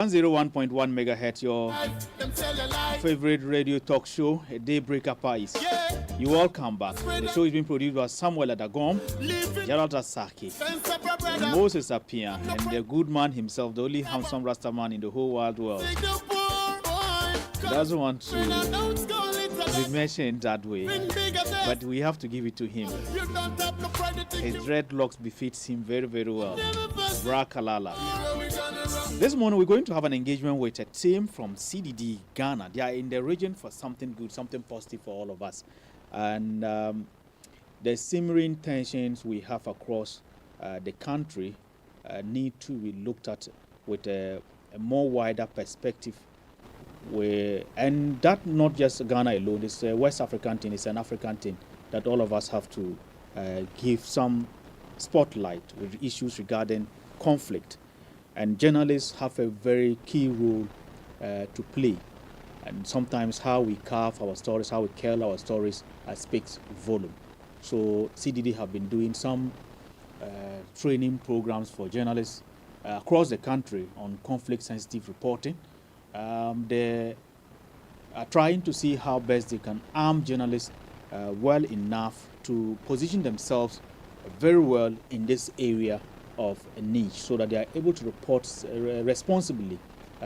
101.1 megahertz, your favorite radio talk show, a Daybreak Apais. You all come back. The show is being produced by Samuel Adagom, Gerald Asaki, Moses Appiah, and the good man himself, the only handsome Rasta man in the whole wide world. Doesn't want to be mentioned that way, but we have to give it to him. His dreadlocks befits him very, very well. Brakalala. This morning we're going to have an engagement with a team from CDD Ghana. They are in the region for something good, something positive for all of us. And the simmering tensions we have across the country need to be looked at with a more wider perspective. And that not just Ghana alone, it's a West African thing, it's an African thing that all of us have to give some spotlight with issues regarding conflict. And journalists have a very key role to play. And sometimes how we carve our stories, how we tell our stories speaks volume. So CDD have been doing some training programs for journalists across the country on conflict-sensitive reporting. They are trying to see how best they can arm journalists well enough to position themselves very well in this area of a niche so that they are able to report responsibly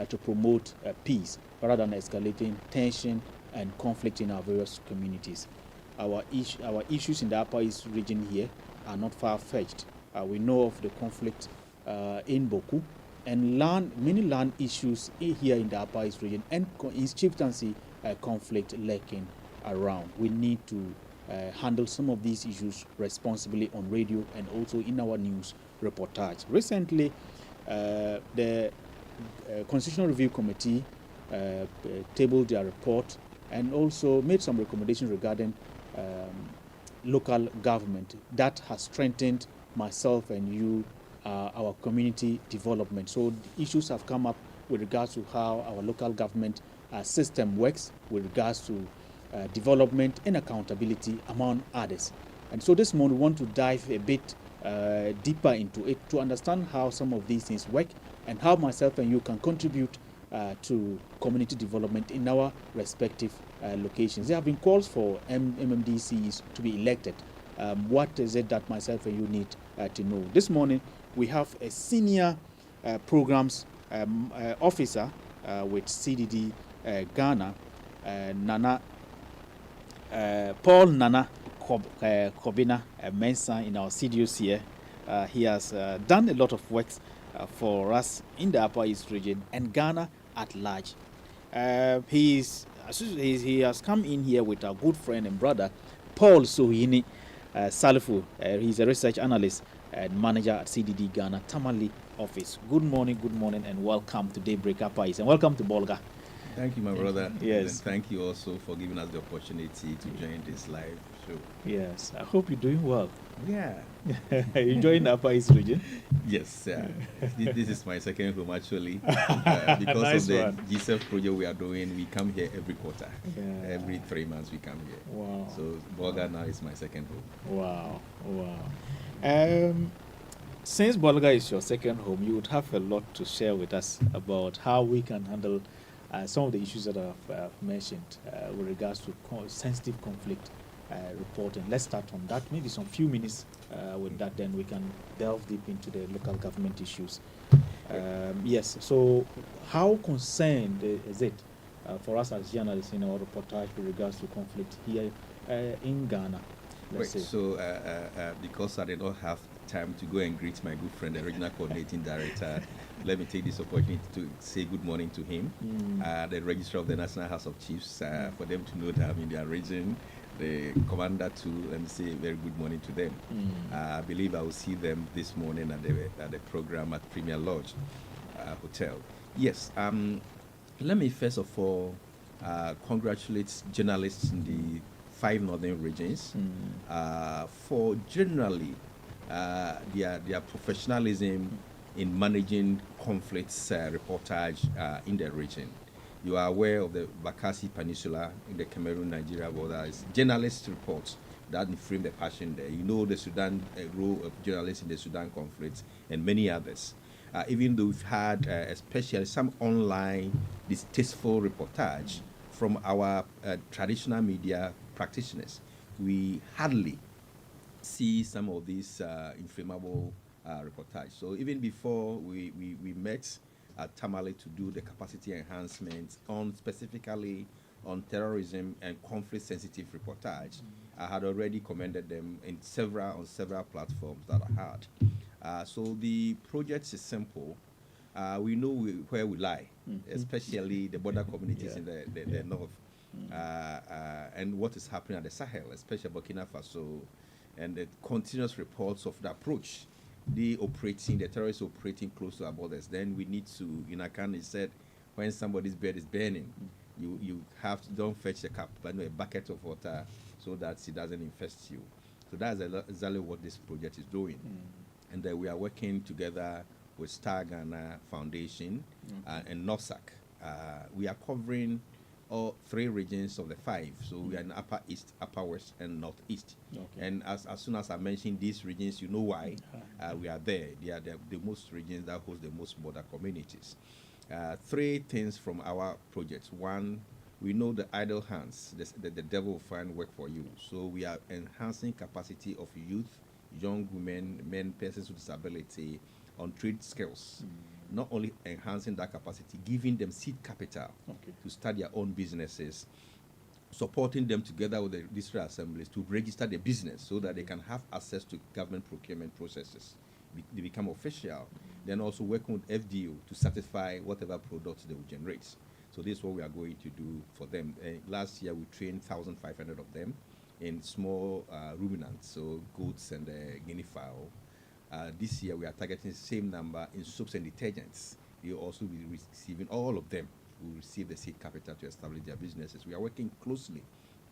to promote peace rather than escalating tension and conflict in our various communities. Our issues in the Upper East region here are not far-fetched. We know of the conflict in Boku and many land issues here in the Upper East region and in chieftaincy conflict lurking around. We need to handle some of these issues responsibly on radio and also in our news reportage. Recently, the Constitutional Review Committee tabled their report and also made some recommendations regarding local government that has strengthened myself and you, our community development. So the issues have come up with regards to how our local government system works with regards to development and accountability, among others. And so this morning we want to dive a bit deeper into it to understand how some of these things work and how myself and you can contribute to community development in our respective locations. There have been calls for MMDCs to be elected. What is it that myself and you need to know? This morning we have a senior programs officer with CDD Ghana, Paul Nana Kobina Mensah in our CDOs here. He has done a lot of work for us in the Upper East region and Ghana at large. He has come in here with our good friend and brother, Paul Sohini Salifu. He's a research analyst and manager at CDD Ghana Tamale office. Good morning, and welcome to Daybreak Upper East, and welcome to Bolga. Thank you, my brother. Yes. And thank you also for giving us the opportunity to join this live show. Yes, I hope you're doing well. Yeah. You joined the Upper East region? Yes, this is my second home actually. Because Nice of the one. GSF project we are doing, we come here every quarter. Yeah. Every 3 months we come here. Wow. So Bolga now is my second home. Wow. Since Bolga is your second home, you would have a lot to share with us about how we can handle some of the issues that I've mentioned with regards to sensitive conflict reporting. Let's start on that. Maybe some few minutes with that, then we can delve deep into the local government issues. Yes, so how concerned is it for us as journalists in our reportage with regards to conflict here in Ghana? Right, so because I did not have time to go and greet my good friend, the regional coordinating director, let me take this opportunity to say good morning to him, the registrar of the National House of Chiefs, for them to know that I'm in their region, the commander too, let me say very good morning to them. I believe I will see them this morning at the program at Premier Lodge Hotel. Yes, let me first of all congratulate journalists in the 5 northern regions for generally their professionalism in managing conflicts reportage in the region. You are aware of the Bakassi Peninsula in the Cameroon-Nigeria border. Journalists report that frame the passion there. You know the Sudan role of journalists in the Sudan conflict and many others. even though we've had especially some online distasteful reportage from our traditional media practitioners, we hardly see some of these inflammable reportage. So even before we met at Tamale to do the capacity enhancement on specifically on terrorism and conflict sensitive reportage, I had already commended them on several platforms that I had. So the project is simple. We know where we lie, especially the border communities in the north, and what is happening at the Sahel, especially Burkina Faso, and the continuous reports of the approach. The terrorists operating close to our borders. Then we need to, in Akan, it said, when somebody's bed is burning, you have to don't fetch a cup, but a bucket of water so that it doesn't infest you. So that's exactly what this project is doing. And we are working together with Star Ghana Foundation and NOSAC. We are covering all 3 regions of the 5. So we are in Upper East, Upper West, and Northeast. And as soon as I mention these regions, you know why we are there. They are the most regions that host the most border communities. 3 things from our projects. 1, we know the idle hands, the devil will find work for you. So we are enhancing capacity of youth, young women, men, persons with disability on trade skills. Not only enhancing that capacity, giving them seed capital to start their own businesses, supporting them together with the district assemblies to register their business so that they can have access to government procurement processes. They become official. Then also working with FDO to certify whatever products they will generate. So this is what we are going to do for them. Last year we trained 1,500 of them in small ruminants, so goats and guinea fowl. This year we are targeting the same number in soaps and detergents. We will also be receiving, all of them will receive the seed capital to establish their businesses. We are working closely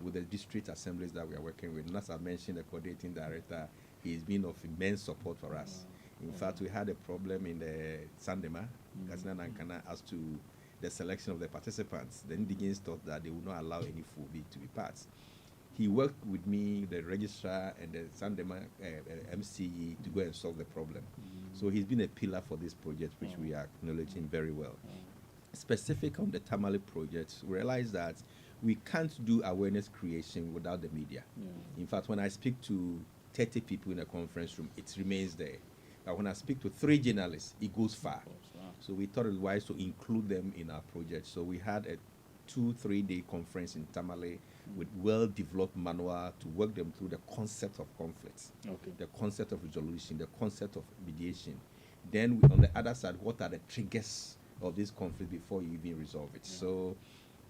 with the district assemblies that we are working with. And as I mentioned, the coordinating director, he has been of immense support for us. In fact, we had a problem in the Sandema, Katsina Nankana, as to the selection of the participants. The indigenes thought that they would not allow any Fulbi to be part. He worked with me, the registrar, and the Sandema MCE to go and solve the problem. So he's been a pillar for this project, which we are acknowledging very well. Specific on the Tamale project, we realize that we can't do awareness creation without the media. In fact, when I speak to 30 people in a conference room, it remains there. But when I speak to 3 journalists, it goes far. So we thought it wise to include them in our project. So we had a 2-3 day conference in Tamale with well-developed manual to work them through the concept of conflicts, the concept of resolution, the concept of mediation. Then on the other side, what are the triggers of this conflict before you even resolve it? So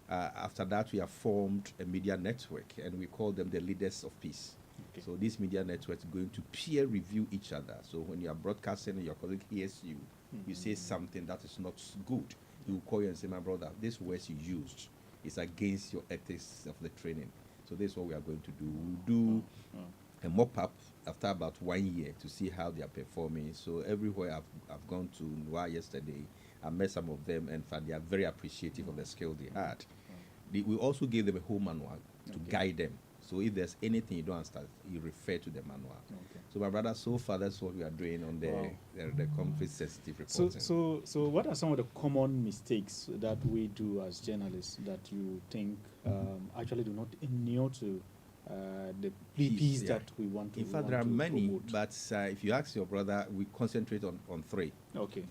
after that, we have formed a media network, and we call them the leaders of peace. So this media network is going to peer review each other. So when you are broadcasting and your colleague hears you, you say something that is not good, he will call you and say, my brother, this words you used is against your ethics of the training. So this is what we are going to do. We'll do a mop-up after about 1 year to see how they are performing. So everywhere I've gone to Noir yesterday, I met some of them, and they are very appreciative of the skill they had. We also gave them a whole manual to guide them. So if there's anything you don't understand, you refer to the manual. So my brother, so far that's what we are doing on the conflict sensitive reporting. So what are some of the common mistakes that we do as journalists that you think actually do not inure to the peace that we want to? In fact, there are many, promote. But if you ask your brother, we concentrate on 3.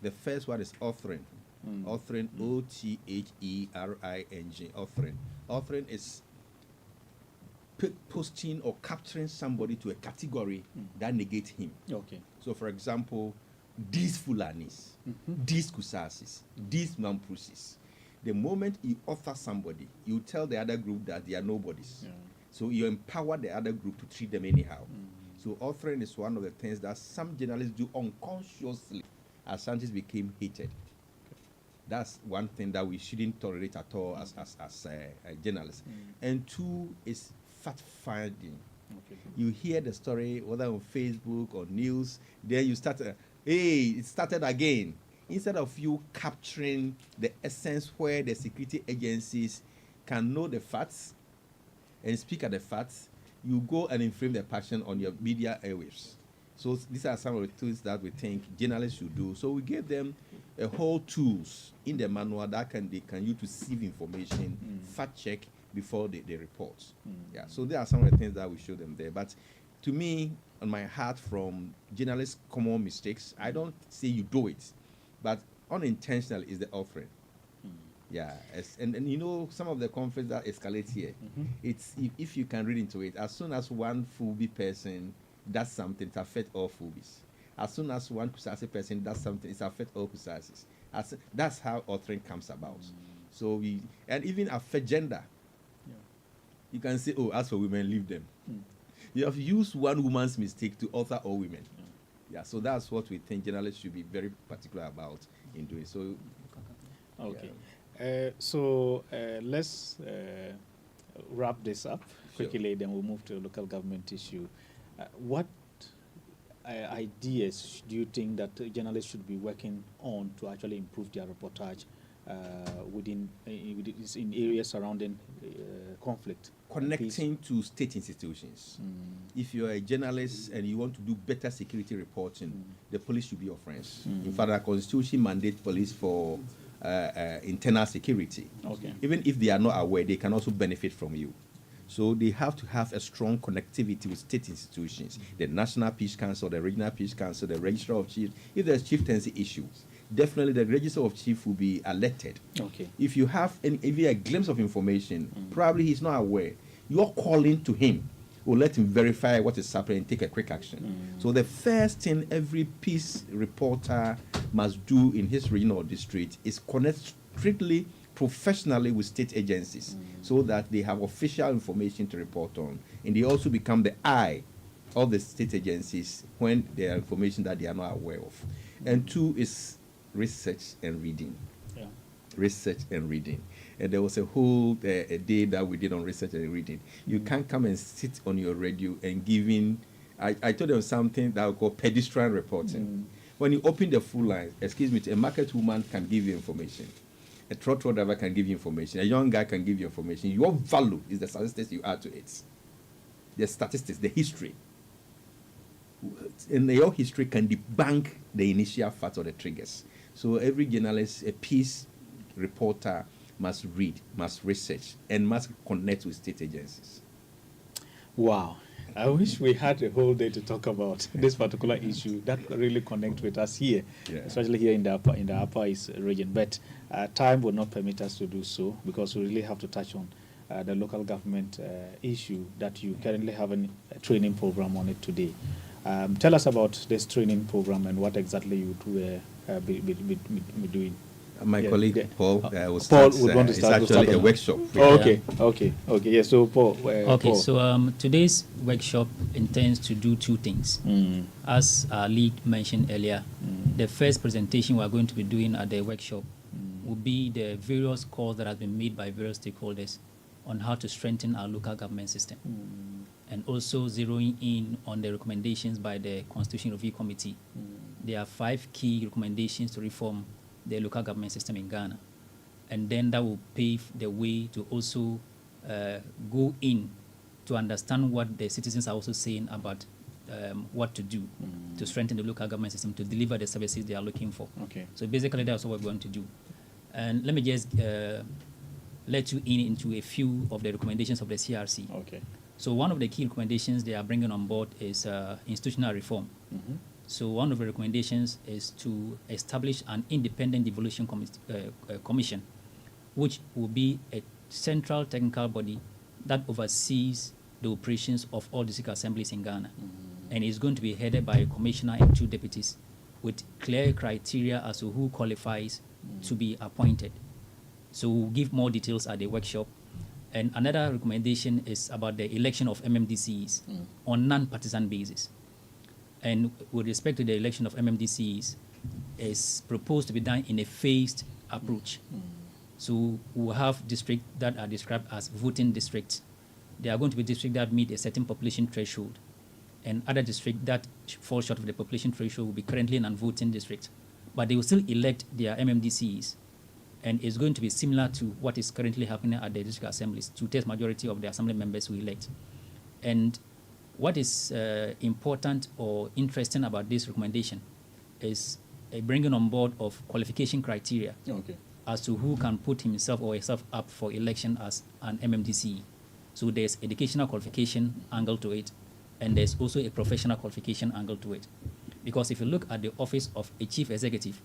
The first one is authoring. Authoring, OTHERING, authoring. Authoring is posting or capturing somebody to a category that negates him. So, for example, these Fulanis, these Kusasis, these Mamprusis. The moment you author somebody, you tell the other group that they are nobodies. So you empower the other group to treat them anyhow. So authoring is one of the things that some journalists do unconsciously as scientists became hated. That's one thing that we shouldn't tolerate at all as journalists. And 2 is fact-finding. You hear the story, whether on Facebook or news, then you start, hey, it started again. Instead of you capturing the essence where the security agencies can know the facts and speak at the facts, you go and inflame the passion on your media airwaves. So these are some of the tools that we think journalists should do. So we gave them a whole tools in the manual that they can use to sieve information, fact check before they report. Yeah. So there are some of the things that we show them there. But to me, on my heart, from journalists' common mistakes, I don't say you do it, but unintentional is the offering. Yeah, and you know, some of the conflicts that escalate here, it's if you can read into it, as soon as one Fulby person does something, it affects all Fulbis. As soon as one Kusasi person does something, it affects all Kusasis. That's how authoring comes about. So and even affect gender. Yeah. You can say, oh, as for women, leave them. You have used one woman's mistake to author all women. Yeah, so that's what we think journalists should be very particular about in doing. So, okay. So let's wrap this up quickly, then we'll move to a local government issue. What ideas do you think that journalists should be working on to actually improve their reportage in areas surrounding conflict? Connecting to state institutions. If you're a journalist and you want to do better security reporting, the police should be your friends. In fact, our constitution mandates police for internal security. Okay. Even if they are not aware, they can also benefit from you. So they have to have a strong connectivity with state institutions, the National Peace Council, the Regional Peace Council, the Register of Chiefs. If there's chieftaincy issues, definitely the Register of Chiefs will be alerted. Okay. If you have even a glimpse of information, probably he's not aware, you're calling to him will let him verify what is happening and take a quick action. So the first thing every peace reporter must do in his region or district is connect strictly professionally with state agencies so that they have official information to report on, and they also become the eye of the state agencies when there are information that they are not aware of. And two is research and reading. Yeah. Research and reading. And there was a whole a day that we did on research and reading. You can't come and sit on your radio and giving. I told them something that we call pedestrian reporting. When you open the full line, excuse me, a market woman can give you information. A trotro driver can give you information. A young guy can give you information. Your value is the statistics you add to it. The statistics, the history. And your history can debunk the initial facts or the triggers. So every journalist, a peace reporter, must read, must research, and must connect with state agencies. Wow. I wish we had a whole day to talk about this particular issue that really connect with us here, especially here in the Upper East region. But time will not permit us to do so because we really have to touch on the local government issue that you currently have a training program on it today. Tell us about this training program and what exactly you would be doing. My colleague Paul would want to start. It's actually a workshop. Okay. Yeah. So Paul. Paul. So today's workshop intends to do two things. As our lead mentioned earlier, the first presentation we are going to be doing at the workshop will be the various calls that have been made by various stakeholders on how to strengthen our local government system, and also zeroing in on the recommendations by the Constitution Review Committee. There are 5 key recommendations to reform the local government system in Ghana, and then that will pave the way to also go in to understand what the citizens are also saying about what to do to strengthen the local government system to deliver the services they are looking for. Okay. So basically that's what we're going to do. And let me just let you in into a few of the recommendations of the CRC. Okay. So one of the key recommendations they are bringing on board is institutional reform. So one of the recommendations is to establish an independent devolution commission, which will be a central technical body that oversees the operations of all district assemblies in Ghana. And is going to be headed by a commissioner and 2 deputies with clear criteria as to who qualifies to be appointed. So we'll give more details at the workshop. And another recommendation is about the election of MMDCs on non-partisan basis. And with respect to the election of MMDCs, is proposed to be done in a phased approach. So we'll have districts that are described as voting districts. There are going to be districts that meet a certain population threshold, and other districts that fall short of the population threshold will be currently non-voting districts. But they will still elect their MMDCs, and it's going to be similar to what is currently happening at the district assemblies. 2/3 majority of the assembly members will elect. And what is important or interesting about this recommendation is a bringing on board of qualification criteria as to who can put himself or herself up for election as an MMDCE. So there's educational qualification angle to it, and there's also a professional qualification angle to it. Because if you look at the office of a chief executive,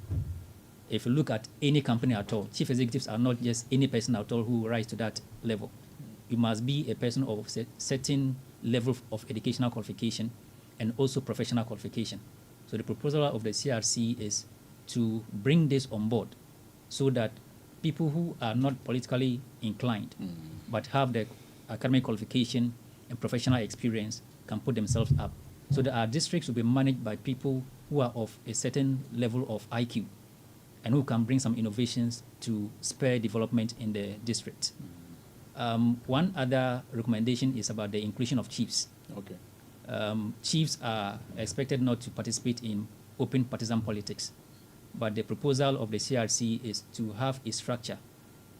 if you look at any company at all, chief executives are not just any person at all who rise to that level. You must be a person of a certain level of educational qualification and also professional qualification. So the proposal of the CRC is to bring this on board so that people who are not politically inclined but have the academic qualification and professional experience can put themselves up. So that our districts will be managed by people who are of a certain level of IQ and who can bring some innovations to spur development in the district. One other recommendation is about the inclusion of chiefs. Chiefs are expected not to participate in open partisan politics, but the proposal of the CRC is to have a structure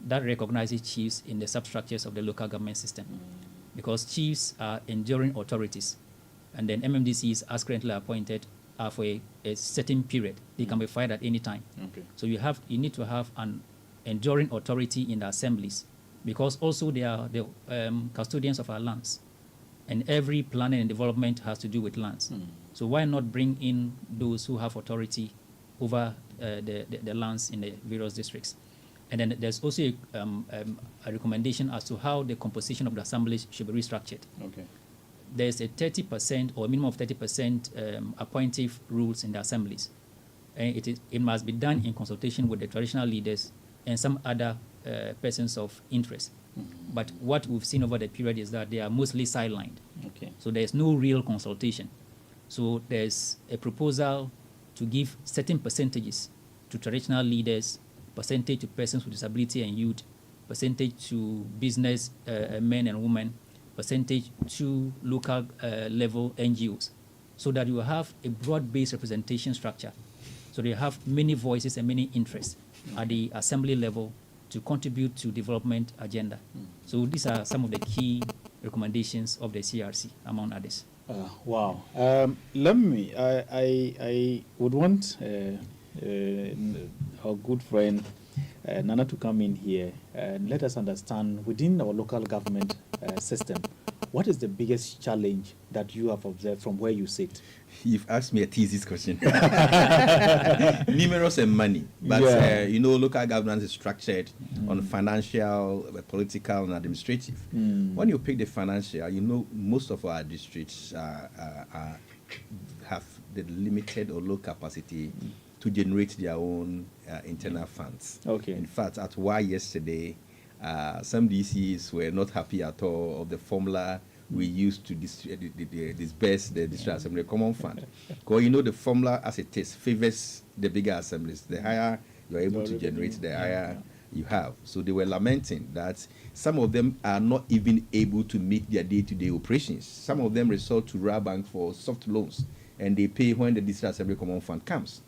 that recognizes chiefs in the substructures of the local government system, because chiefs are enduring authorities, and then MMDCs, as currently appointed, are for a certain period. They can be fired at any time. So you need to have an enduring authority in the assemblies, because also they are the custodians of our lands, and every planning and development has to do with lands. So why not bring in those who have authority over the lands in the various districts? And then there's also a recommendation as to how the composition of the assemblies should be restructured. There's a 30% or a minimum of 30% appointive rules in the assemblies. And it must be done in consultation with the traditional leaders and some other persons of interest. But what we've seen over the period is that they are mostly sidelined. So there's no real consultation. So there's a proposal to give certain percentages to traditional leaders, percentage to persons with disability and youth, percentage to business men and women, percentage to local level NGOs, so that you have a broad-based representation structure. So they have many voices and many interests at the assembly level to contribute to development agenda. So these are some of the key recommendations of the CRC, among others. Wow. I would want our good friend Nana to come in here and let us understand, within our local government system, what is the biggest challenge that you have observed from where you sit? You've asked me a teasy question. Numerous and money. But, local governance is structured on financial, political, and administrative. When you pick the financial, most of our districts have the limited or low capacity to generate their own internal funds. In fact, at Y yesterday, some DCs were not happy at all of the formula we used to disperse the district assembly common fund. Because the formula as it is favors the bigger assemblies. The higher you're able to generate, the higher you have. So they were lamenting that some of them are not even able to meet their day-to-day operations. Some of them resort to Rural Bank for soft loans, and they pay when the district assembly common fund comes.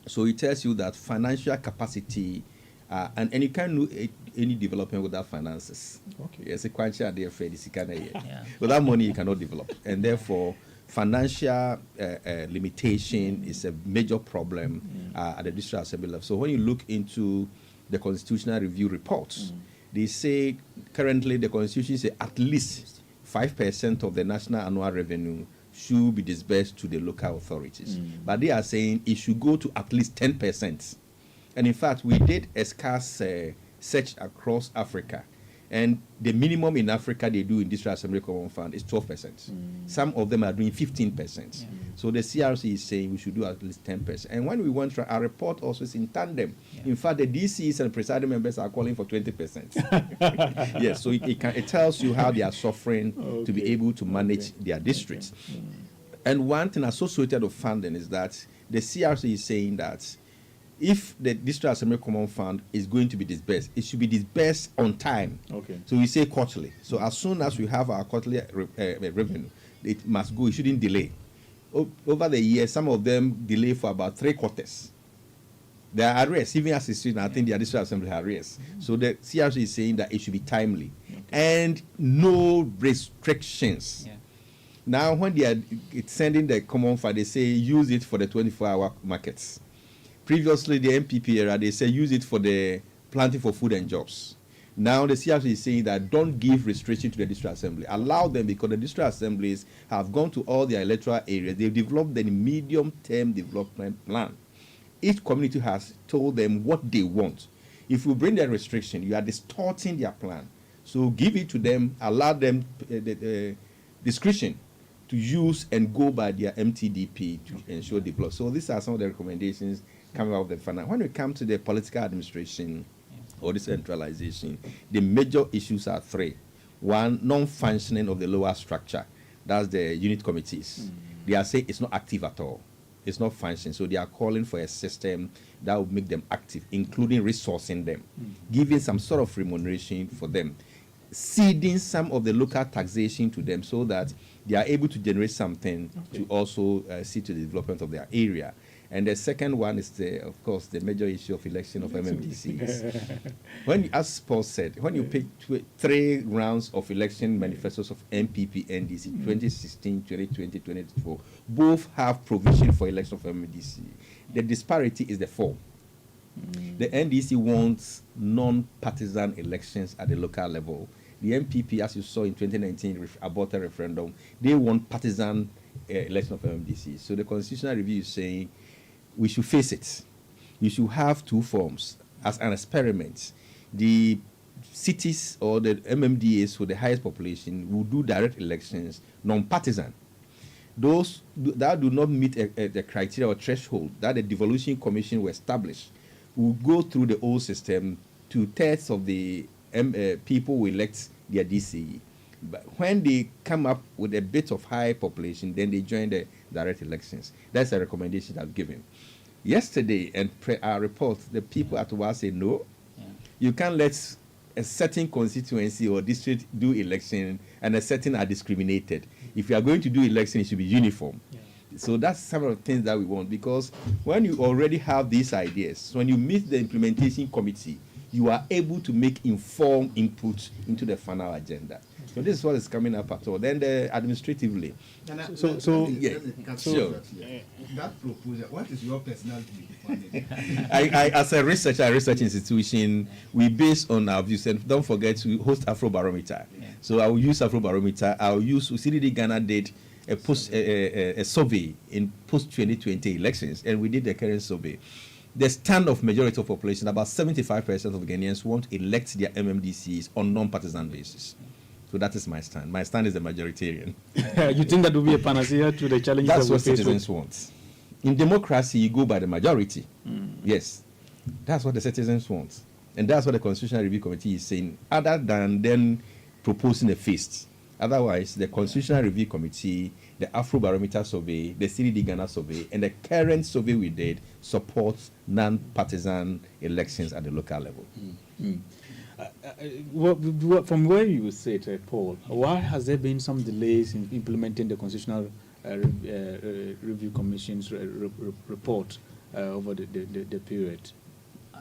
So it tells you that financial capacity, and you can't do any development without finances. Yes, a quantity there for the without money you cannot develop, and therefore financial limitation is a major problem at the district assembly level. So when you look into the constitutional review reports, they say currently the constitution says at least 5% of the national annual revenue should be disbursed to the local authorities. But they are saying it should go to at least 10%. And in fact, we did a scarce search across Africa. And the minimum in Africa they do in district assembly common fund is 12%. Some of them are doing 15%. So the CRC is saying we should do at least 10%. And when we went through our report also is in tandem. In fact, the DCs and presiding members are calling for 20%. Yes, so it tells you how they are suffering to be able to manage their districts. And one thing associated with funding is that the CRC is saying that if the district assembly common fund is going to be disbursed, it should be disbursed on time. So we say quarterly. So as soon as we have our quarterly revenue, it must go. It shouldn't delay. Over the years, some of them delay for about 3 quarters. There are arrears, even as it's I think the district assembly have arrears. So the CRC is saying that it should be timely and no restrictions. Now, when they are sending the common fund, they say use it for the 24-hour markets. Previously, the MPP era, they say use it for the planting for food and jobs. Now, the CRC is saying that don't give restriction to the district assembly. Allow them, because the district assemblies have gone to all their electoral areas. They've developed the medium-term development plan. Each community has told them what they want. If you bring the restriction, you are distorting their plan. So give it to them, allow them discretion to use and go by their MTDP to ensure development. So these are some of the recommendations coming out of the finance. When we come to the political administration or decentralization, the major issues are three. One, non-functioning of the lower structure. That's the unit committees. They are saying it's not active at all. It's not functioning. So they are calling for a system that will make them active, including resourcing them, giving some sort of remuneration for them, ceding some of the local taxation to them so that they are able to generate something to also see to the development of their area. And the second one is, of course, the major issue of election of MMDCs. As Paul said, when you pick 3 rounds of election manifestos of MPP, NDC, 2016, 2020, 2024, both have provision for election of MMDC. The disparity is the 4. The NDC wants non-partisan elections at the local level. The MPP, as you saw in 2019 aborted referendum, they want partisan election of MMDC. So the constitutional review is saying we should face it. You should have 2 forms as an experiment. The cities or the MMDAs with the highest population will do direct elections, non-partisan. Those that do not meet the criteria or threshold that the Devolution Commission will establish will go through the old system. 2/3 of the people will elect their DCE. But when they come up with a bit of high population, then they join the direct elections. That's a recommendation I've given. Yesterday, and our report, the people at WA say no. You can't let a certain constituency or district do election and a certain are discriminated. If you are going to do election, it should be uniform. So that's some of the things that we want, because when you already have these ideas, when you meet the implementation committee, you are able to make informed input into the final agenda. So this is what is coming up at all. Then administratively. Sure. That proposal, what is your personality? I as a research institution, we base on our views, and don't forget to host Afrobarometer. So I will use Afrobarometer. I will use CDD Ghana did a survey in post-2020 elections, and we did the current survey. The stand of majority of population, about 75% of Ghanaians want to elect their MMDCs on non-partisan basis. So that is my stand. My stand is the majoritarian. You think that will be a panacea to the challenges? That's what citizens want. In democracy, you go by the majority. Yes, that's what the citizens want, and that's what the Constitutional Review Committee is saying. Other than then proposing a feast. Otherwise, the Constitutional Review Committee, the Afrobarometer survey, the CDD Ghana survey, and the current survey we did supports non-partisan elections at the local level. From where you sit, Paul, why has there been some delays in implementing the Constitutional Review Commission's report over the period?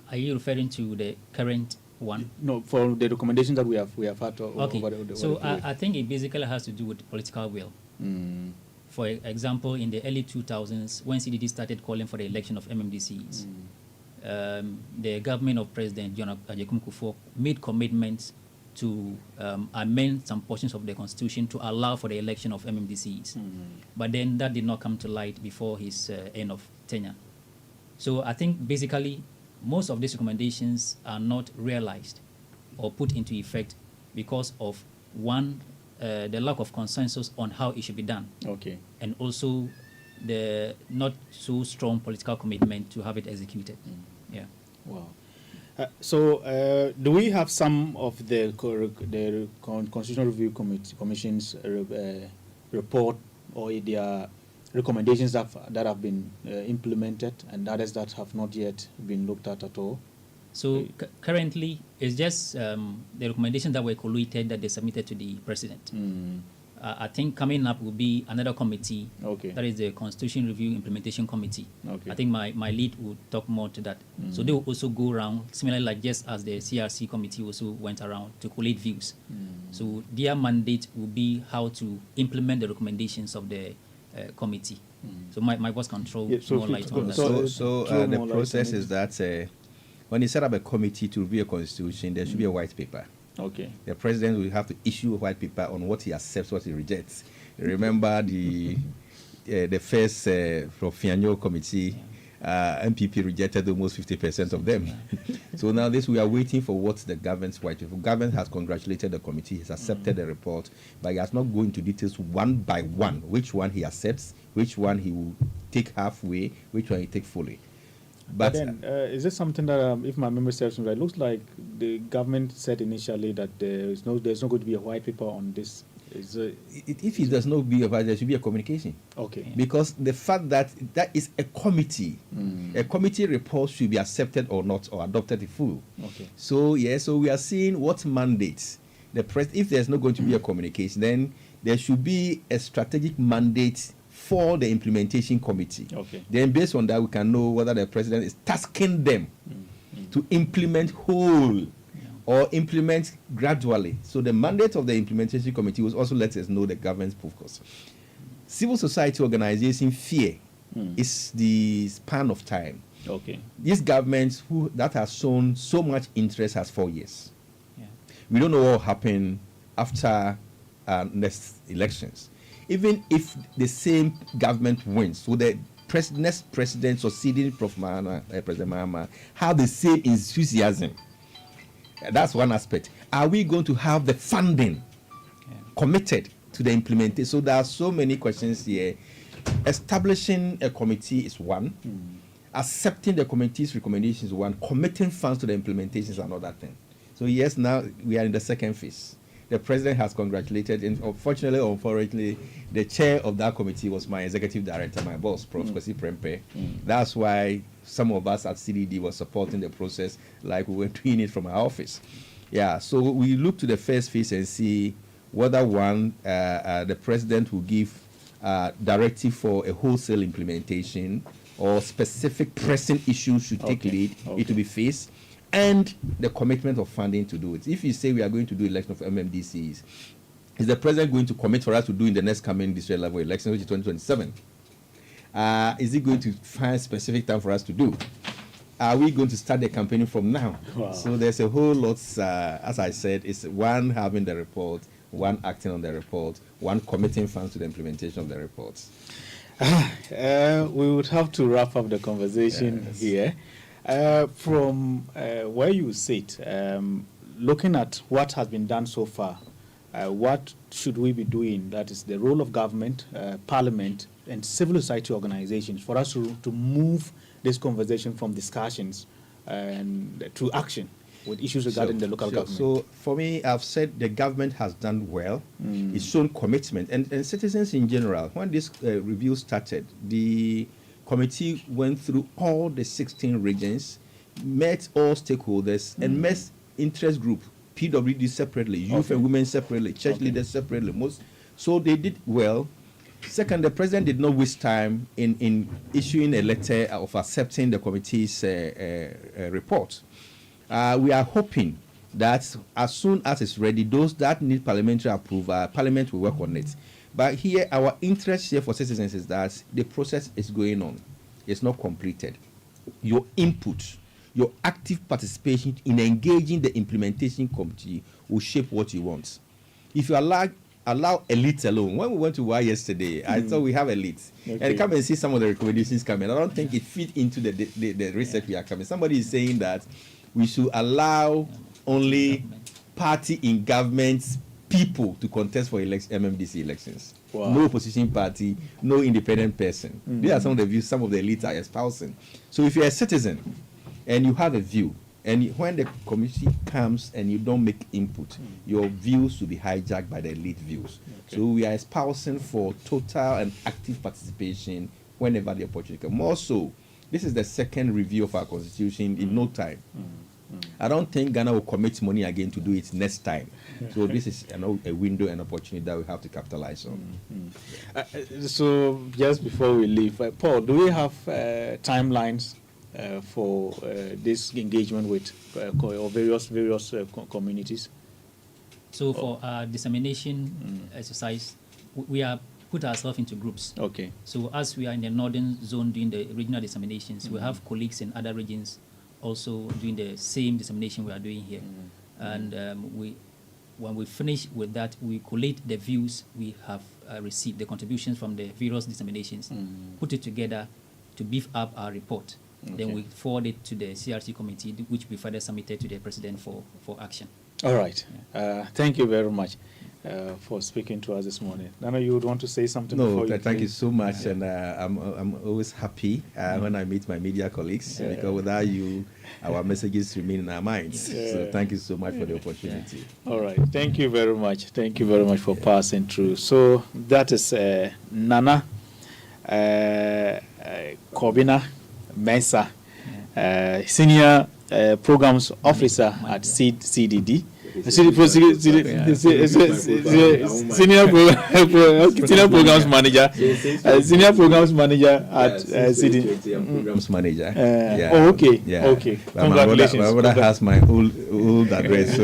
Are you referring to the current one? No, for the recommendations that we have had okay. over the so period. I think it basically has to do with political will. For example, in the early 2000s, when CDD started calling for the election of MMDCs, the government of President John Agyekum Kufuor made commitments to amend some portions of the constitution to allow for the election of MMDCs. But then that did not come to light before his end of tenure. So I think basically most of these recommendations are not realized or put into effect because of one, the lack of consensus on how it should be done. Okay. And also the not so strong political commitment to have it executed. Yeah. Wow. So do we have some of the Constitutional Review Commission's report or their recommendations that have been implemented and others that have not yet been looked at all? So currently, it's just the recommendations that were collated that they submitted to the president. I think coming up will be another committee. Okay. That is the Constitution Review Implementation Committee. Okay. I think my lead will talk more to that. So they will also go around, similarly like just as the CRC committee also went around to collate views. So their mandate will be how to implement the recommendations of the committee. So my boss can throw more light on that. The process is that when you set up a committee to review a constitution, there should be a white paper. Okay. The president will have to issue a white paper on what he accepts, what he rejects. Remember the first Fianyo committee, MPP rejected almost 50% of them. So now we are waiting for what the government's white paper. Government has congratulated the committee, has accepted the report, but he has not gone into details one by one, which one he accepts, which one he will take halfway, which one he take fully. But then, is this something that, if my memory serves me right, it looks like the government said initially that there's not going to be a white paper on this. If it does not be a white, there should be a communication. Okay. Because the fact that is a committee, a committee report should be accepted or not, or adopted in full. Okay. So we are seeing what mandates the if there's not going to be a communication, then there should be a strategic mandate for the implementation committee. Okay. Then based on that, we can know whether the president is tasking them to implement whole or implement gradually. So the mandate of the implementation committee was also let us know the government's focus. Civil society organization fear is the span of time. Okay. This government that has shown so much interest has 4 years. Yeah. We don't know what will happen after next elections. Even if the same government wins, so the next president succeeding President Mahama have the same enthusiasm. That's one aspect. Are we going to have the funding committed to the implementation? So there are so many questions here. Establishing a committee is one. Accepting the committee's recommendations is one. Committing funds to the implementation is another thing. So yes, now we are in the second phase. The president has congratulated, and unfortunately, the chair of that committee was my executive director, my boss, Prof. Kwesi Prempeh. That's why some of us at CDD were supporting the process like we were doing it from our office. Yeah, so we look to the first phase and see whether the president will give directive for a wholesale implementation or specific pressing issues should take lead. It will be phased. And the commitment of funding to do it. If you say we are going to do election of MMDCs, is the president going to commit for us to do in the next coming district level election, which is 2027? Is he going to find specific time for us to do? Are we going to start the campaigning from now? Wow. So there's a whole lot, as I said, it's one having the report, one acting on the report, one committing funds to the implementation of the reports. We would have to wrap up the conversation here. From where you sit, looking at what has been done so far, what should we be doing? That is the role of government, parliament, and civil society organizations for us to move this conversation from discussions and to action with issues regarding the local government. So for me, I've said the government has done well. It's shown commitment. And citizens in general, when this review started, the committee went through all the 16 regions, met all stakeholders, and met interest group, PWD separately, youth and women separately, church leaders separately. So they did well. Second, the president did not waste time in issuing a letter of accepting the committee's report. We are hoping that as soon as it's ready, those that need parliamentary approval, Parliament will work on it. But here, our interest here for citizens is that the process is going on. It's not completed. Your input, your active participation in engaging the implementation committee will shape what you want. If you allow elites alone, when we went to Y yesterday, I thought we have elites. And come and see some of the recommendations coming. I don't think it fit into the research we are coming. Somebody is saying that we should allow only party in government people to contest for MMDC elections. Wow. No opposition party, no independent person. These are some of the views some of the elites are espousing. So if you're a citizen and you have a view, and when the committee comes and you don't make input, your views will be hijacked by the elite views. So we are espousing for total and active participation whenever the opportunity comes. More so, this is the second review of our constitution in no time. I don't think Ghana will commit money again to do it next time. So this is a window and opportunity that we have to capitalize on. So just before we leave, Paul, do we have timelines for this engagement with various communities? So for our dissemination exercise, we are put ourselves into groups. Okay. So as we are in the northern zone doing the regional disseminations, we have colleagues in other regions also doing the same dissemination we are doing here. And when we finish with that, we collate the views we have received, the contributions from the various disseminations, put it together to beef up our report. Okay. Then we forward it to the CRC committee, which we further submitted to the president for action. All right. Thank you very much for speaking to us this morning. Nana, you would want to say something? No, thank you so much, and I'm always happy when I meet my media colleagues, because without you, our messages remain in our minds. So thank you so much for the opportunity. All right. Thank you very much. Thank you very much for passing through. So that is Nana Kobina Mensah, Senior Programs Officer at CDD. Senior Programs Manager. Senior Programs Manager at CDD. Programs Manager. Oh, okay. Yeah. Okay. But Congratulations. My brother has my old address, so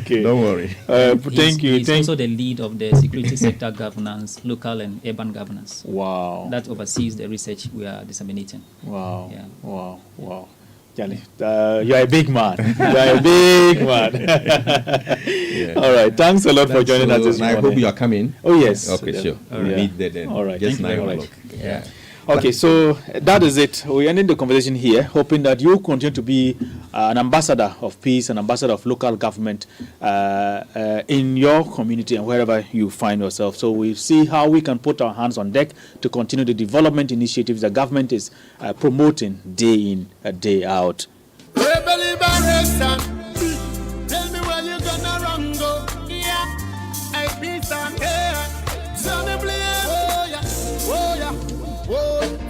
okay. Don't worry. Thank you. He's also the lead of the security sector governance, local and urban governance. Wow. That oversees the research we are disseminating. Wow. Yeah. Wow. Charlie, you are a big man. You are a big man. All right. Thanks a lot for joining us this morning. I hope you are coming. Oh, yes. Okay, sure. All We'll right. meet there then. All right. Just Thank you 9 very o'clock. much. Yeah. Okay, so that is it. We're ending the conversation here, hoping that you continue to be an ambassador of peace, an ambassador of local government in your community and wherever you find yourself. So we see how we can put our hands on deck to continue the development initiatives the government is promoting day in, day out. Tell me where you gonna run go. Yeah, I be some here. Tell me please. Oh yeah.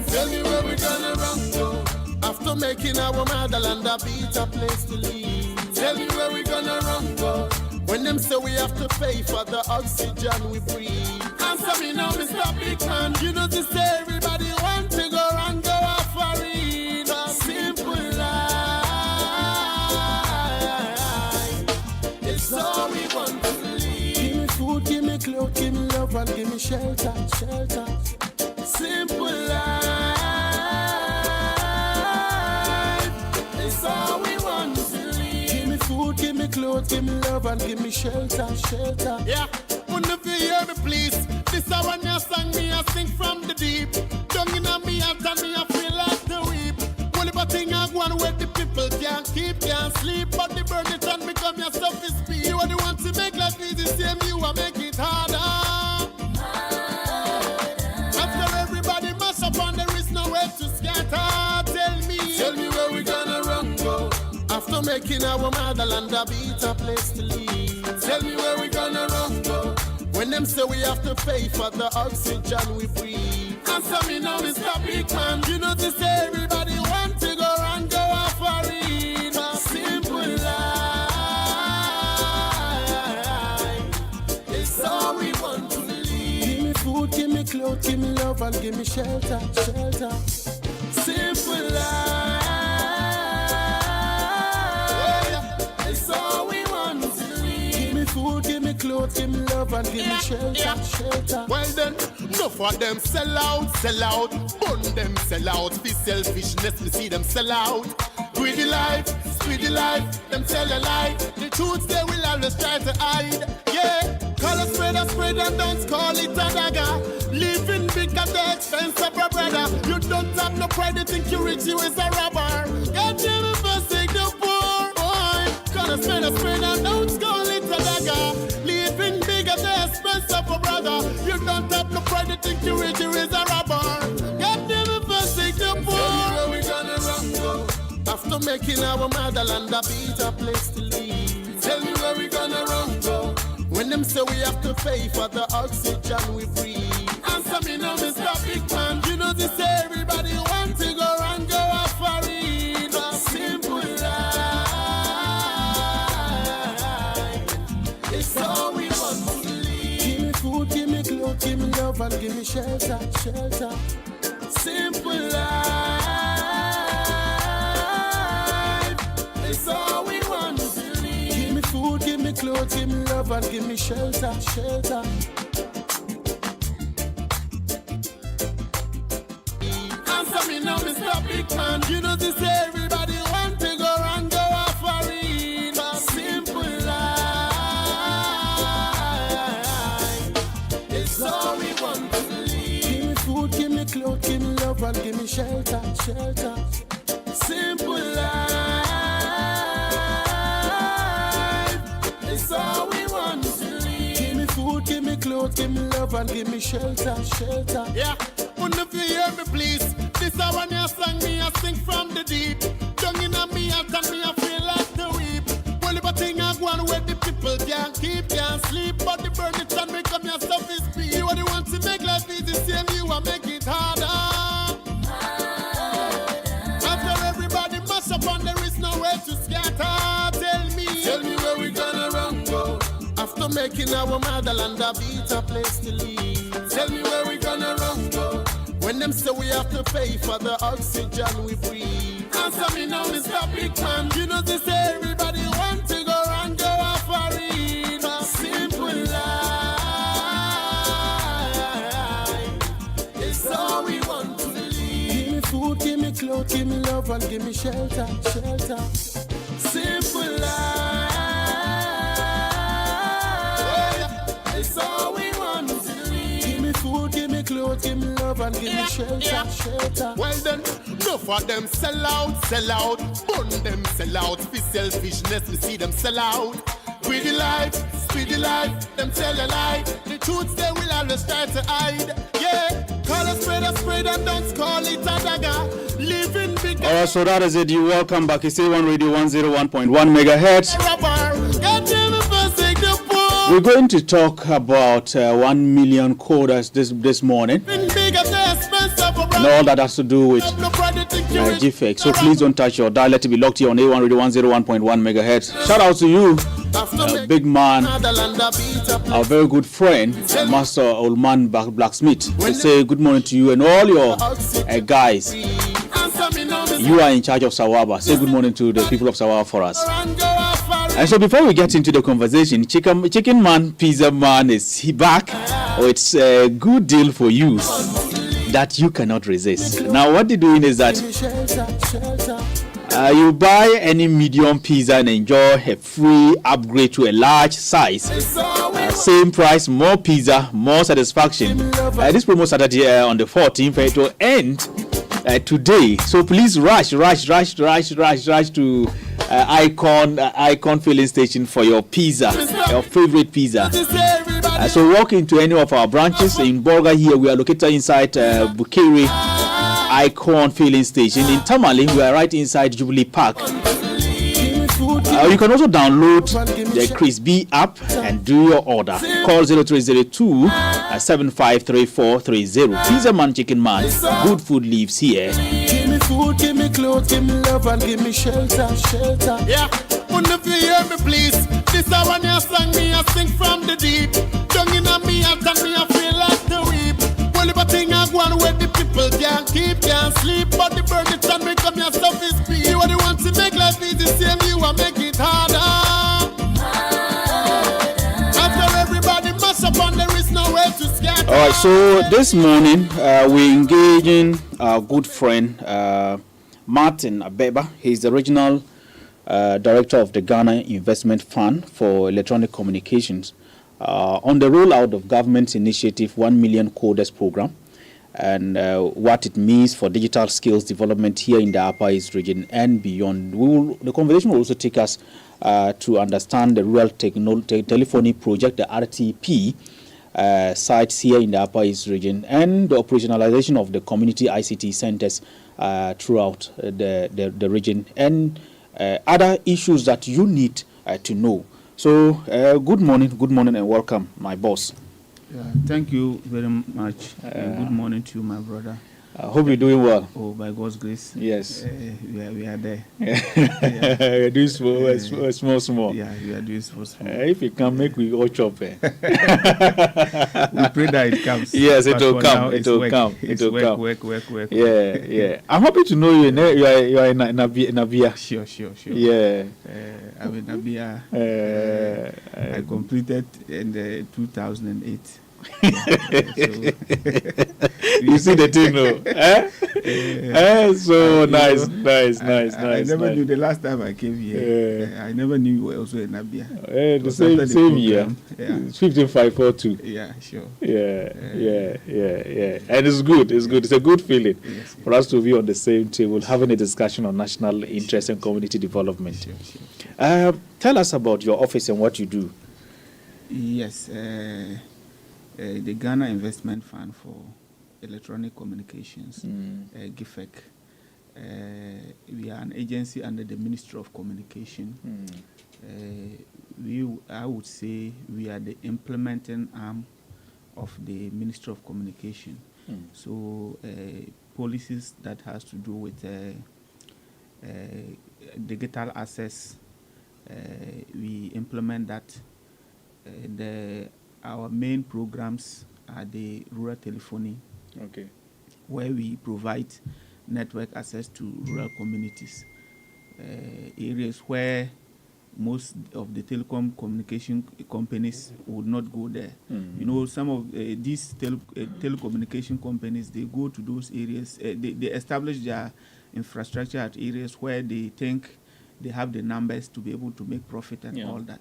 Tell me where we gonna run go. After making our motherland a better place to live. Tell me where we gonna run go. When them say we have to pay for the oxygen we breathe. Answer me now, Mr. Big Man. You know to say everybody want to go and go off for it. A simple life. It's all we want to live. Give me food, give me clothes, give me love, and give me shelter. Simple life. It's all we want to live. Give me food, give me clothes, give me love, and give me shelter. Yeah, wouldn't you hear me, please? This is when you sang me, I sing from the deep. Down in me, I tell me, I feel like the weep. Only but thing I go on where the people can't sleep, but the burn it and become your self-esteem. You are the one to make life easy, same you are make it harder. After everybody mash up and there is nowhere to scatter, tell me where we gonna run go. After making our motherland a better place to live. Tell me where we gonna run go. When them say we have to pay for the oxygen we breathe. Answer me now, Mr. Big Man. You know to say everybody want to go and go off for it. A simple life. It's all we want to live. Give me food, give me clothes, give me love, and give me shelter. Simple life. It's all we want to live. Give me food, give me clothes, give me love, and give me shelter. Well then, no for them sell out. Bun them sell out. Be selfishness, we see them sell out. Greedy life, them tell a lie. The truth they will always try to hide. Yeah, call a spread and don't call it a dagger. Living big at the expense of a brother. You don't have no pride, you think you rich, you is a robber. God never forsake the poor boy. Call a spread and don't call it a dagger. Living big at the expense of a brother. You don't have no pride, you think you rich, you is a robber. God never forsake the poor. Tell me where we gonna run go. After making our motherland a better place to live. Tell me where we gonna run go. When them say we have to pay for the oxygen we breathe. Answer me now, Mr. Big Man. You know to say everybody want to go and go off for it. A simple life. love and give me shelter, shelter. Simple life, it's all we want to live. Give me food, give me clothes, give me love and give me shelter, shelter. Answer me now, Mr. Big Man. You know this, everybody want to go and go off for it. Simple life, it's all we want to live. Give me food, give me clothes, give me love and give me shelter, shelter. Simple life, it's all we want to live. Give me food, give me clothes, give me love and give me shelter, shelter. Yeah, wonder if you hear me please. This is when you sang me, I sing from the deep. Down in me, I tell me I feel like the weep. Well, if I think I go on where the people can't keep, can't sleep, but the burn it and make up your stuff is speed. You are the ones to make life easy, same you are make it harder. After everybody mash up and there is nowhere to scatter, tell me where we gonna run go. After making our motherland a better place to live, tell me where we gonna run go. When them say we have to pay for the oxygen we breathe. Answer me now, Mr. Big Man. You know this, everybody want to go and go off for it. A simple life, it's all we want to live. Give me food, give me clothes, give me love and give me shelter, shelter. Simple life, oh yeah, it's all we want to live. Give me food, give me clothes, give me love and give me shelter, shelter. Well then, no for them sell out, burn them sell out. For selfishness, we see them sell out. Speedy life, them tell a lie. The truth they will always try to hide. Yeah, call a spade and don't call it a dagger. Living big. Alright, so that is it. You welcome back. It's A1 Radio 101.1 megahertz. We're going to talk about 1 million coders this morning, and all that has to do with GFX. So please don't touch your dial. Let it be locked here on A1 Radio 101.1 megahertz. Shout out to you, big man, our very good friend, Master Oldman Blacksmith. We say good morning to you and all your guys. You are in charge of Sawaba. Say good morning to the people of Sawaba for us. And so before we get into the conversation, Chicken Man, Pizza Man is back. Oh, it's a good deal for you that you cannot resist. Now what they're doing is that you buy any medium pizza and enjoy a free upgrade to a large size. Same price, more pizza, more satisfaction. This promo started on the 14th. It will end today. So please rush to Icon filling station for your pizza, your favorite pizza. So walk into any of our branches. In Bolga here, we are located inside Bukiri Icon filling station. In Tamale, we are right inside Jubilee Park. You can also download the Chris B app and do your order. Call 0302 753430. Pizza Man, Chicken Man, good food lives here. Give me food, give me clothes, give me love and give me shelter, shelter. Yeah, wonder if you hear me please. This is when you sang me, I sing from the deep. Down in me, I tell me I feel like the weep. Well, if I think I go on where the people can't keep, can't sleep, but the burn it and make up your stuff is speed. You are the ones to make life easy, same you are make it harder. After everybody mash up and there is nowhere to scatter. Alright, so this morning we're engaging our good friend Martin Abeba. He's the regional director of the Ghana Investment Fund for Electronic Communications on the rollout of government's initiative 1 Million Coders program and what it means for digital skills development here in the Upper East region and beyond. The conversation will also take us to understand the Rural Telephony Project, the RTP, sites here in the Upper East region and the operationalization of the community ICT centers throughout the region and other issues that you need to know. So good morning and welcome, my boss. Yeah, thank you very much. Good morning to you, my brother. I hope you're doing well. Oh, by God's grace. Yes. We are there. You're doing small. Yeah, we are doing small. If you can make we all chop. We pray that it comes. Yes, it But will for come. now, It it's will work. come. It's It will come. work. Yeah. I'm happy to know you. You are in Nabia. Sure. Yeah. I'm in Nabia. I Uh, completed in 2008. you see the thing, no? So nice. I never knew the last time I came here. I never knew you were also in Nabia. The same year. Yeah. 15542. Yeah, sure. Yeah. And it's good. It's a good feeling Yes. for us to be on the same table, having a discussion on national interest and community development. Sure. Tell us about your office and what you do. Yes, the Ghana Investment Fund for Electronic Communications, GIFEC. We are an agency under the Ministry of Communication. I would say we are the implementing arm of the Ministry of Communication. So policies that has to do with digital access, we implement that. Our main programs are the rural telephony, Okay. where we provide network access to rural communities, areas where most of the telecom communication companies would not go there. You know, some of these telecommunication companies, they go to those areas, they establish their infrastructure at areas where they think they have the numbers to be able to make profit and all that.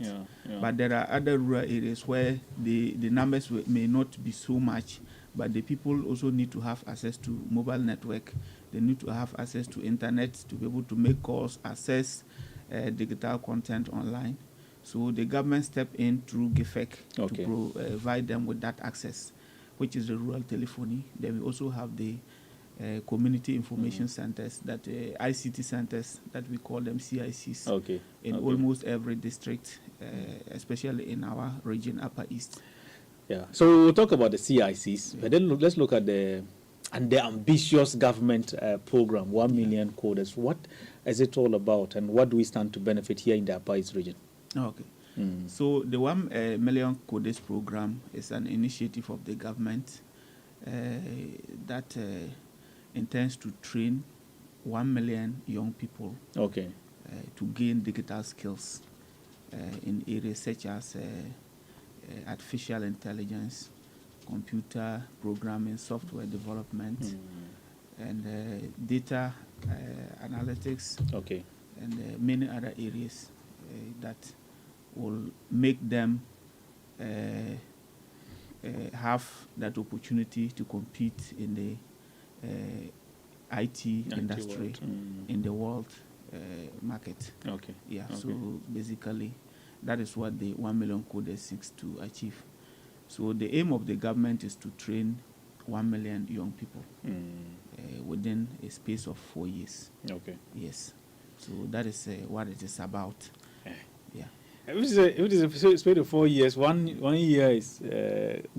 But there are other rural areas where the numbers may not be so much, but the people also need to have access to mobile network. They need to have access to internet to be able to make calls, access digital content online. So the government step in through GIFEC to provide them with that access, which is the rural telephony. Then we also have the community information centers, that ICT centers that we call them CICs, in almost every district, especially in our region, Upper East. Yeah. So we'll talk about the CICs, but then let's look at the ambitious government program, 1 million coders. What is it all about, and what do we stand to benefit here in the Upper East region? Okay. So the 1 million coders program is an initiative of the government that intends to train 1 million young people to gain digital skills in areas such as artificial intelligence, computer programming, software development, and data analytics, and many other areas that will make them have that opportunity to compete in the IT industry in the world market. So basically, that is what the 1 million coders seeks to achieve. So the aim of the government is to train 1 million young people within a space of 4 years. Yes. So that is what it is about. If it is a space of 4 years, one year is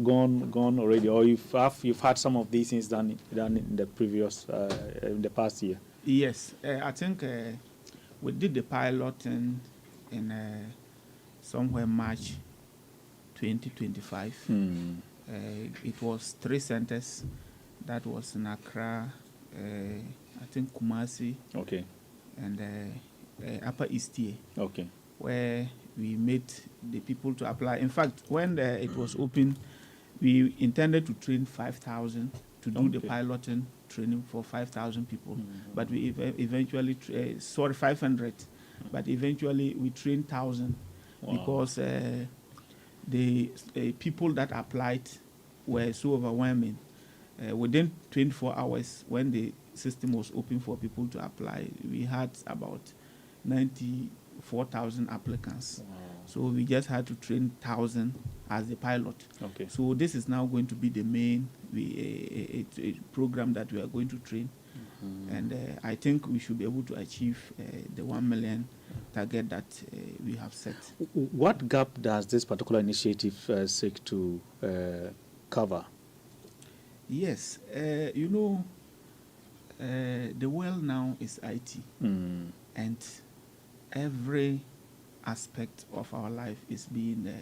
gone already, or you've had some of these things done in the previous in the past year. Yes, I think we did the pilot in somewhere March 2025. It was 3 centers. That was in Accra, I think Kumasi, and Upper East here, where we made the people to apply. In fact, when it was open, we intended to train 5,000 to do the piloting training for 5,000 people, but we eventually 500, but eventually we trained 1,000 because the people that applied were so overwhelming. Within 24 hours, when the system was open for people to apply, we had about 94,000 applicants. So we just had to train 1,000 as the pilot. So this is now going to be the main a program that we are going to train. And I think we should be able to achieve the 1 million target that we have set. What gap does this particular initiative seek to cover? Yes, you know, The world now is IT, and every aspect of our life is being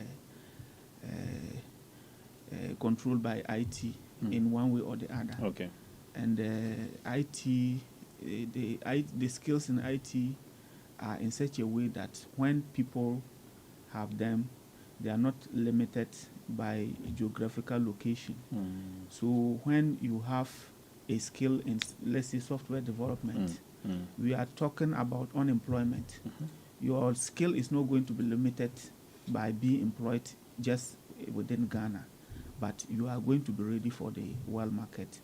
controlled by IT in one way or the other. Okay. And the skills in IT are in such a way that when people have them, they are not limited by geographical location. So when you have a skill in, let's say, software development, we are talking about unemployment. Your skill is not going to be limited by being employed just within Ghana, but you are going to be ready for the world market.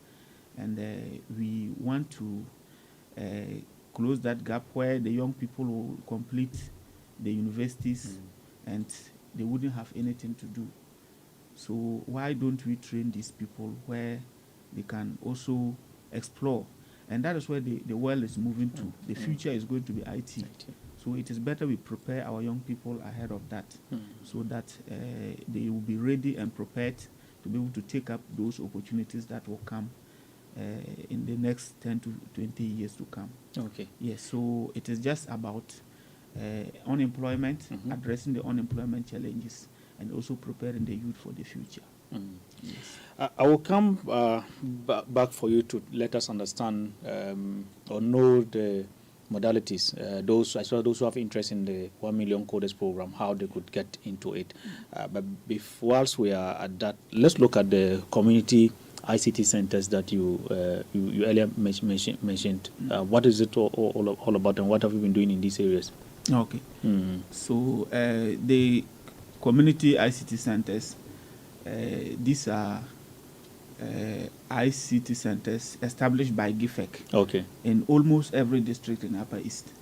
And we want to close that gap where the young people will complete the universities and they wouldn't have anything to do. So why don't we train these people where they can also explore? And that is where the world is moving to. The future is going to be IT. So it is better we prepare our young people ahead of that, so that they will be ready and prepared to be able to take up those opportunities that will come in the next 10 to 20 years to come. Okay. Yes, so it is just about unemployment, addressing the unemployment challenges, and also preparing the youth for the future. Yes. I will come back for you to let us understand or know the modalities, those who have interest in the 1 million coders program, how they could get into it. But whilst we are at that, let's look at the community ICT centers that you earlier mentioned. What is it all about, and what have you been doing in these areas? Okay. So the community ICT centers, these are ICT centers established by GIFEC. Okay. In almost every district in Upper East,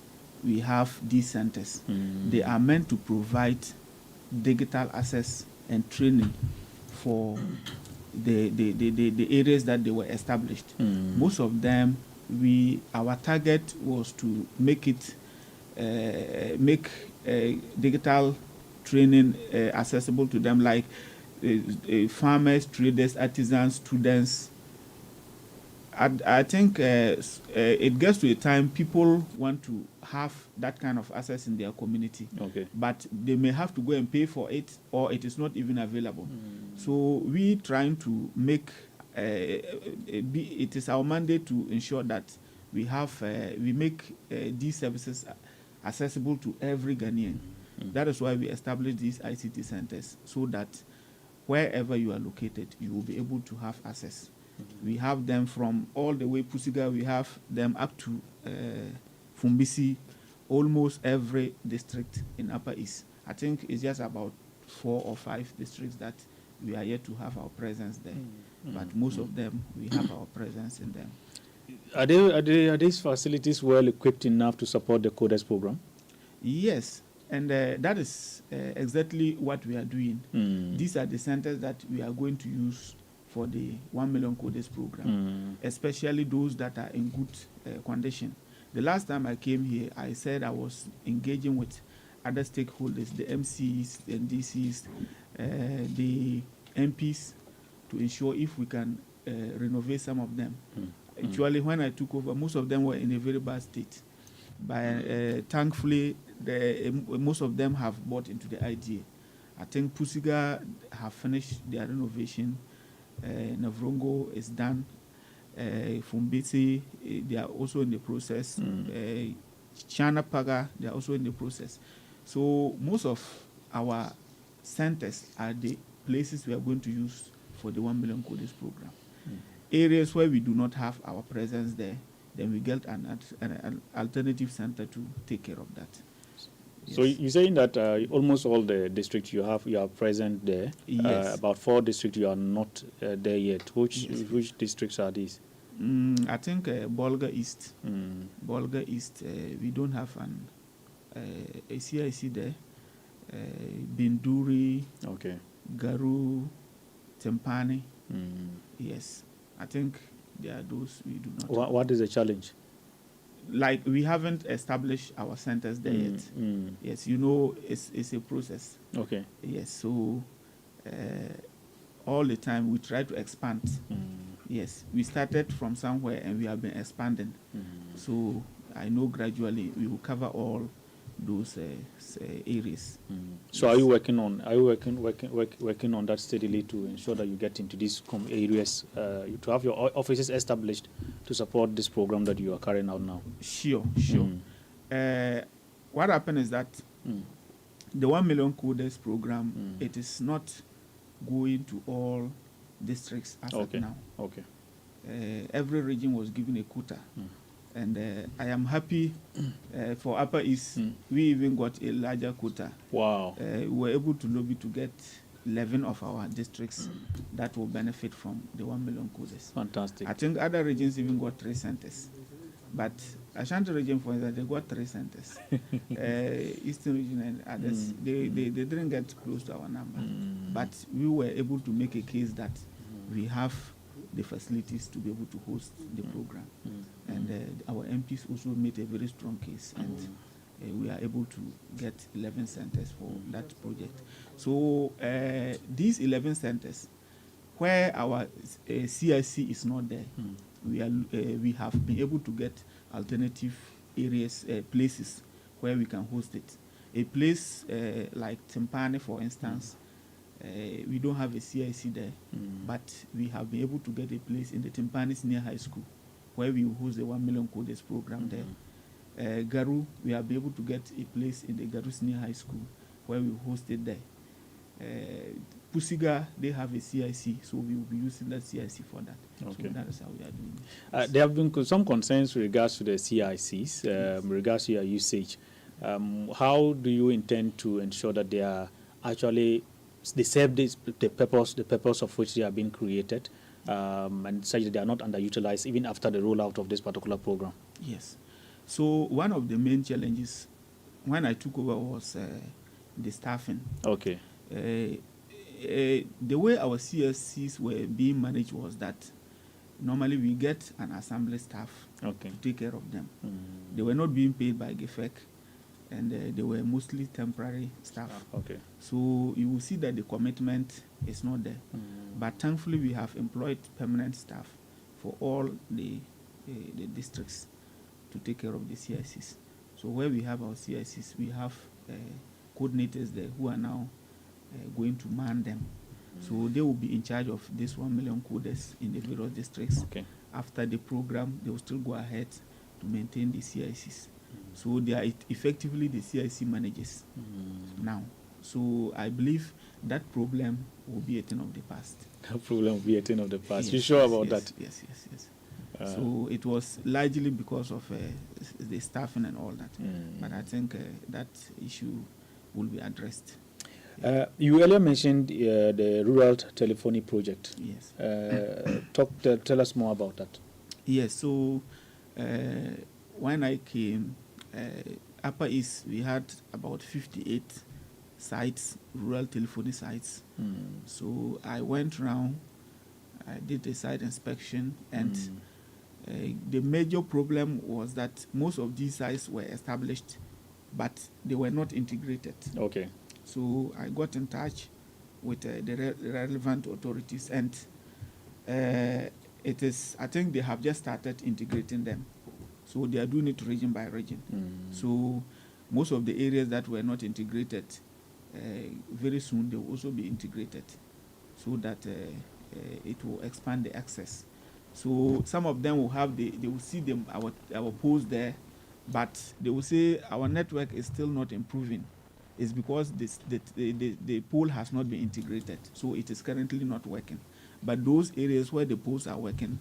we have these centers. They are meant to provide digital access and training for the areas that they were established. Most of them, our target was to make digital training accessible to them, like farmers, traders, artisans, students. I think it gets to a time people want to have that kind of access in their community. Okay. But they may have to go and pay for it, or it is not even available. So we trying to make it is our mandate to ensure that we make these services accessible to every Ghanaian. That is why we established these ICT centers, so that wherever you are located, you will be able to have access. We have them from all the way Pusiga, we have them up to Fumbisi, almost every district in Upper East. I think it's just about 4 or 5 districts that we are yet to have our presence there. But most of them, we have our presence in them. Are these facilities well equipped enough to support the coders program? Yes, and that is exactly what we are doing. These are the centers that we are going to use for the 1 million coders program, especially those that are in good condition. The last time I came here, I said I was engaging with other stakeholders, the MCs, the NDCs, the MPs, to ensure if we can renovate some of them. Actually, when I took over, most of them were in a very bad state. But thankfully, most of them have bought into the idea. I think Pusiga have finished their renovation. Navrongo is done. Fumbisi, they are also in the process. Chana Paga, they are also in the process. So most of our centers are the places we are going to use for the 1 million coders program. Areas where we do not have our presence there, then we get an alternative center to take care of that. Yes. So you're saying that almost all the districts you are present there. Yes. About 4 districts you are not there yet. Which districts are these? I think Bolga East. Bolga East, we don't have a CIC there. Binduri, Okay. Garu, Tempani. Yes, I think there are those we do not. What is the challenge? Like, we haven't established our centers there yet. Yes, it's a process. Okay. Yes, so all the time we try to expand. Yes, we started from somewhere and we have been expanding. So I know gradually we will cover all those areas. So are you working on working on that steadily to ensure that you get into these areas to have your offices established to support this program that you are carrying out now? Sure. What happened is that the 1 million coders program, it is not going to all districts as of now. Okay. Every region was given a quota. And I am happy for Upper East, we even got a larger quota. Wow. We were able to lobby to get 11 of our districts that will benefit from the 1 million coders. Fantastic. I think other regions even got 3 centers. But Ashanti region, for instance, they got 3 centers. Eastern region and others, they didn't get close to our number. But we were able to make a case that we have the facilities to be able to host the program. And our MPs also made a very strong case. And we are able to get 11 centers for that project. So these 11 centers, where our CIC is not there, we have been able to get alternative areas, places where we can host it. A place like Timpani, for instance, we don't have a CIC there, but we have been able to get a place in the Timpani Senior High School where we will host the 1 million coders program there. Garu, we have been able to get a place in the Garu Senior High School where we will host it there. Pusiga, they have a CIC, so we will be using that CIC for that. Okay. So that is how we are doing it. There have been some concerns with regards to the CICs, regards to your usage. How do you intend to ensure that they are actually they serve the purpose of which they are being created, and such that they are not underutilized even after the rollout of this particular program? Yes. So one of the main challenges when I took over was the staffing. Okay. The way our CSCs were being managed was that normally we get an assembly staff to take care of them. They were not being paid by GFEC, and they were mostly temporary staff. Okay. So you will see that the commitment is not there. But thankfully we have employed permanent staff for all the districts to take care of the CICs. So where we have our CICs, we have coordinators there who are now going to man them. So they will be in charge of this 1 million coders in the various districts. Okay. After the program, they will still go ahead to maintain the CICs. So they are effectively the CIC managers now. So I believe that problem will be a thing of the past. That problem will be a thing of the past. Yes, You sure about yes, that? Yes. So it was largely because of the staffing and all that. But I think that issue will be addressed. You earlier mentioned the rural telephony project. Yes. Tell us more about that. Yes. So when I came, Upper East, we had about 58 sites, rural telephony sites. So I went around, I did a site inspection, and the major problem was that most of these sites were established, but they were not integrated. Okay. So I got in touch with the relevant authorities, and I think they have just started integrating them. So they are doing it region by region. So most of the areas that were not integrated, very soon they will also be integrated, so that it will expand the access. So some of them will have they will see them our post there, but they will say our network is still not improving. It's because the pole has not been integrated, so it is currently not working. But those areas where the poles are working,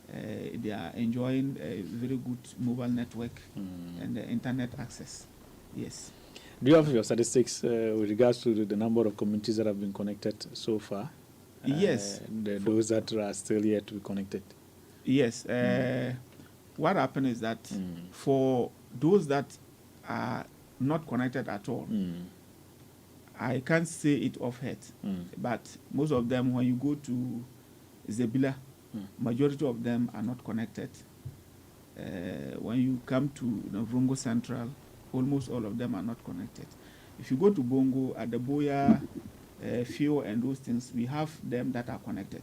they are enjoying a very good mobile network and internet access. Yes. Do you have your statistics with regards to the number of communities that have been connected so far? Yes. Those that are still yet to be connected? Yes. What happened is that for those that are not connected at all, I can't say it off head, but most of them, when you go to Zebila, majority of them are not connected. When you come to Vrongo Central, almost all of them are not connected. If you go to Bongo, Adaboya, Fio, and those things, we have them that are connected.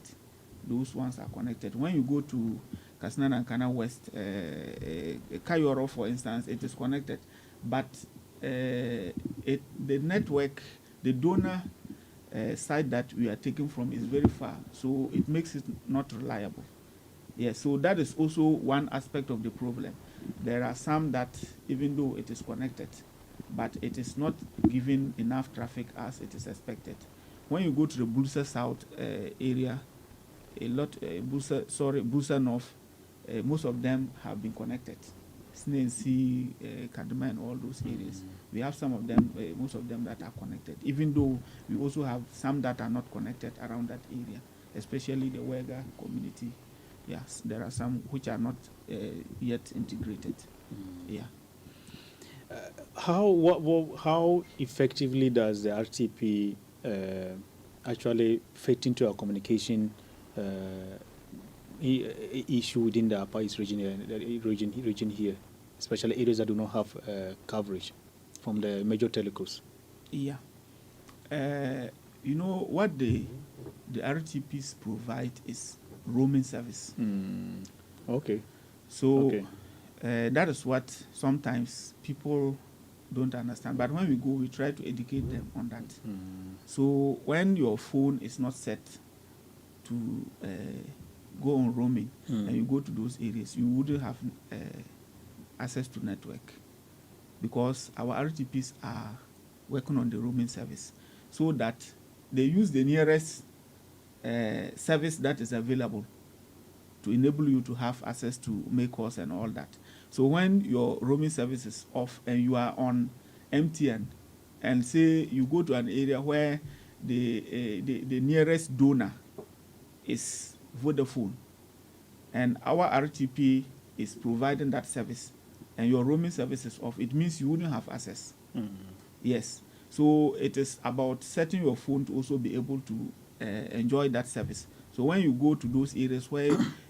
those ones are connected. When you go to Kasina Nankana West, Kayoro, for instance, it is connected, but the network, the donor site that we are taking from is very far, so it makes it not reliable. Yes, so that is also one aspect of the problem. There are some that, even though it is connected, but it is not giving enough traffic as it is expected. When you go to the Bulsa South area, Bulsa North, most of them have been connected. Snensi, Kaduma, and all those areas. We have some of them, most of them that are connected, even though we also have some that are not connected around that area, especially the Wega community. Yes, there are some which are not yet integrated. Yeah. How effectively does the RTP actually fit into our communication issue within the Upper East region here, especially areas that do not have coverage from the major telcos? Yeah. You know what the RTPs provide is roaming service. Okay. So Okay. that is what sometimes people don't understand. But when we go, we try to educate them on that. So when your phone is not set to go on roaming and you go to those areas, you wouldn't have access to network, because our RTPs are working on the roaming service, so that they use the nearest service that is available to enable you to have access to make calls and all that. So when your roaming service is off and you are on MTN, and say you go to an area where the nearest donor is Vodafone, and our RTP is providing that service, and your roaming service is off, it means you wouldn't have access. Yes. So it is about setting your phone to also be able to enjoy that service. So when you go to those areas where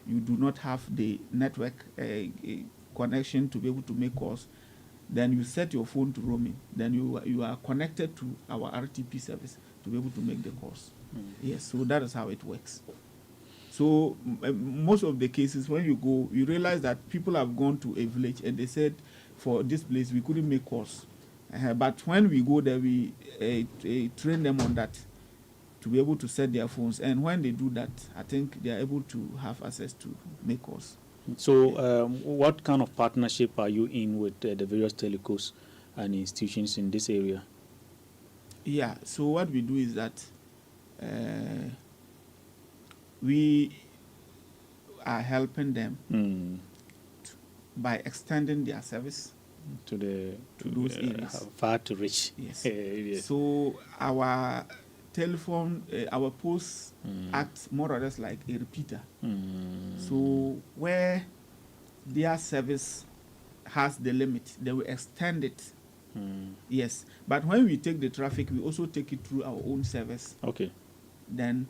you do not have the network connection to be able to make calls, then you set your phone to roaming. Then you are connected to our RTP service to be able to make the calls. Yes, so that is how it works. So most of the cases, when you go, you realize that people have gone to a village and they said, for this place, we couldn't make calls. But when we go there, we train them on that to be able to set their phones. And when they do that, I think they are able to have access to make calls. So what kind of partnership are you in with the various telcos and institutions in this area? Yeah, so what we do is that we are helping them by extending their service to those areas. Far to reach. Yes. Yes. So our telephone, our posts act more or less like a repeater. So where their service has the limit, they will extend it. Yes. But when we take the traffic, we also take it through our own service. Okay. Then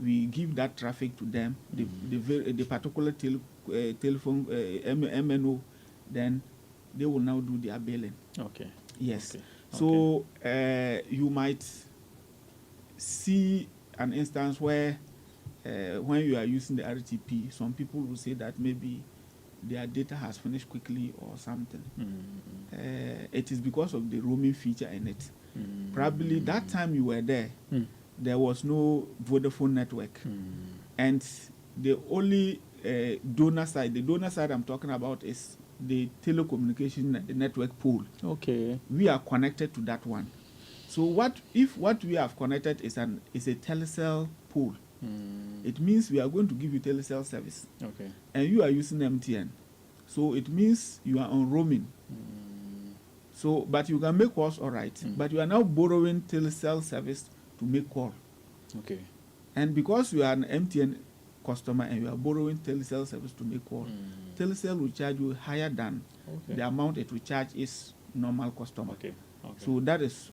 we give that traffic to them, the particular telephone MNO, then they will now do their billing. Okay. Yes. Okay. So you might see an instance where when you are using the RTP, some people will say that maybe their data has finished quickly or something. It is because of the roaming feature in it. Probably that time you were there, there was no Vodafone network. And the only donor side I'm talking about is the telecommunication network pool. Okay. We are connected to that one. So what we have connected is a telecell pool. It means we are going to give you telecell service. Okay. And you are using MTN. So it means you are on roaming. So, but you can make calls, all right. But you are now borrowing telecell service to make call. Okay. And because you are an MTN customer and you are borrowing telecell service to make call, telecell will charge you higher than the amount it will charge its normal customer. Okay. Okay. So that is